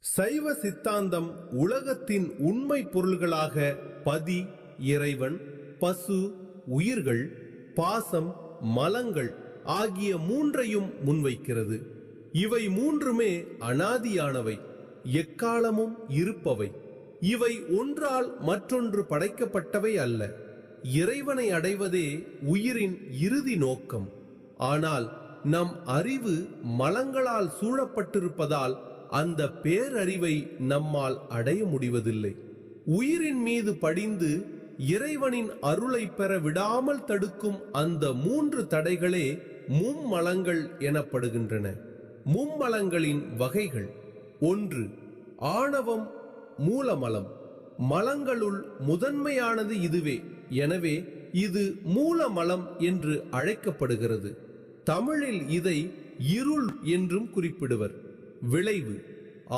சைவ சித்தாந்தம் உலகத்தின் உண்மை பொருள்களாக பதி, இறைவன், பசு, உயிர்கள், பாசம், மலங்கள் ஆகிய மூன்றையும் முன்வைக்கிறது. இவை மூன்றுமே அனாதியானவை, எக்காலமும் இருப்பவை. இவை ஒன்றால் மற்றொன்று படைக்கப்பட்டவை அல்ல. இறைவனை அடைவதே உயிரின் இறுதி நோக்கம். ஆனால் நம் அறிவு மலங்களால் சூழப்பட்டிருப்பதால் அந்த பேரறிவை நம்மால் அடைய முடிவதில்லை. உயிரின் மீது படிந்து இறைவனின் அருளை பெற விடாமல் தடுக்கும் அந்த மூன்று தடைகளே மும்மலங்கள் எனப்படுகின்றன. மும்மலங்களின் வகைகள்: 1. ஆணவம் மூலமலம். மலங்களுள் முதன்மையானது இதுவே. எனவே இது மூலமலம் என்று அழைக்கப்படுகிறது. தமிழில் இதை இருள் என்றும் குறிப்பிடுவர். விளைவு: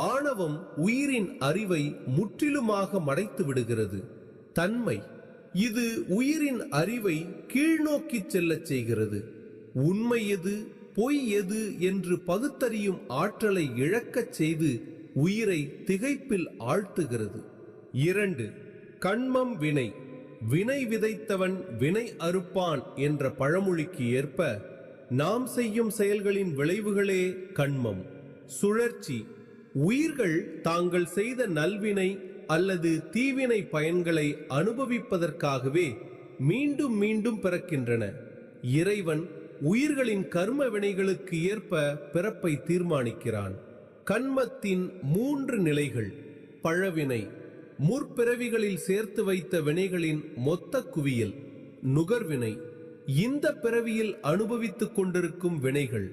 ஆணவம் உயிரின் அறிவை முற்றிலுமாக மறைத்து விடுகிறது. தன்மை: இது உயிரின் அறிவை கீழ்நோக்கி செல்லச் செய்கிறது. உண்மை எது, பொய் எது என்று பகுத்தறியும் ஆற்றலை இழக்கச் செய்து உயிரை திகைப்பில் ஆழ்த்துகிறது. 2. கண்மம் வினை. வினை விதைத்தவன் வினை அறுப்பான் என்ற பழமொழிக்கு ஏற்ப நாம் செய்யும் செயல்களின் விளைவுகளே கண்மம். சுழற்சி: உயிர்கள் தாங்கள் செய்த நல்வினை அல்லது தீவினை பயன்களை அனுபவிப்பதற்காகவே மீண்டும் மீண்டும் பிறக்கின்றன. இறைவன் உயிர்களின் கர்ம வினைகளுக்கு ஏற்ப பிறப்பை தீர்மானிக்கிறான். கண்மத்தின் 3 நிலைகள்: பழவினை, முற்பிறவிகளில் சேர்த்து வைத்த வினைகளின் மொத்த குவியல். நுகர்வினை, இந்த பிறவியில் அனுபவித்துக் கொண்டிருக்கும் வினைகள்.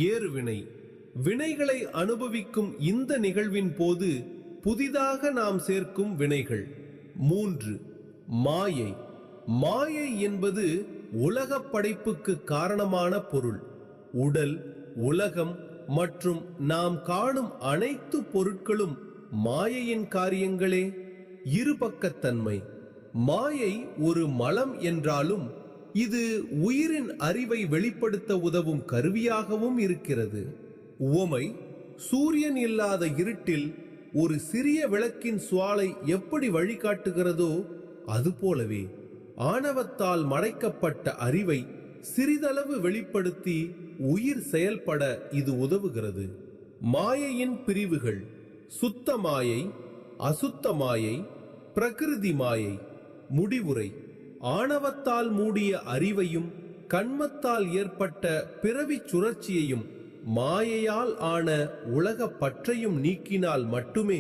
ஏறுவினை, வினைகளை அனுபவிக்கும் இந்த நிகழ்வின் போது புதிதாக நாம் சேர்க்கும் வினைகள். 3. மாயை. மாயை என்பது உலகப் படைப்புக்கு காரணமான பொருள். உடல், உலகம் மற்றும் நாம் காணும் அனைத்து பொருட்களும் மாயையின் காரியங்களே. இருபக்கத்தன்மை. மாயை ஒரு மலம் என்றாலும் இது உயிரின் அறிவை வெளிப்படுத்த உதவும் கருவியாகவும் இருக்கிறது. உவமை: சூரியன் இல்லாத இருட்டில் ஒரு சிறிய விளக்கின் சுவாலை எப்படி வழிகாட்டுகிறதோ அதுபோலவே ஆணவத்தால் மறைக்கப்பட்ட அறிவை சிறிதளவு வெளிப்படுத்தி உயிர் செயல்பட இது உதவுகிறது. மாயையின் பிரிவுகள்: சுத்த மாயை, அசுத்த மாயை, பிரகிருதி மாயை. முடிவுரை: ஆணவத்தால் மூடிய அறிவையும் கண்மத்தால் ஏற்பட்ட பிறவிச் சுழற்சியையும் மாயையால் ஆன உலக பற்றையும் நீக்கினால் மட்டுமே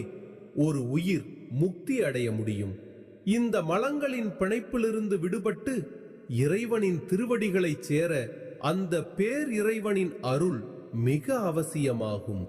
ஒரு உயிர் முக்தி அடைய முடியும். இந்த மலங்களின் பிணைப்பிலிருந்து விடுபட்டு இறைவனின் திருவடிகளைச் சேர அந்த பேர் இறைவனின் அருள் மிக அவசியமாகும்.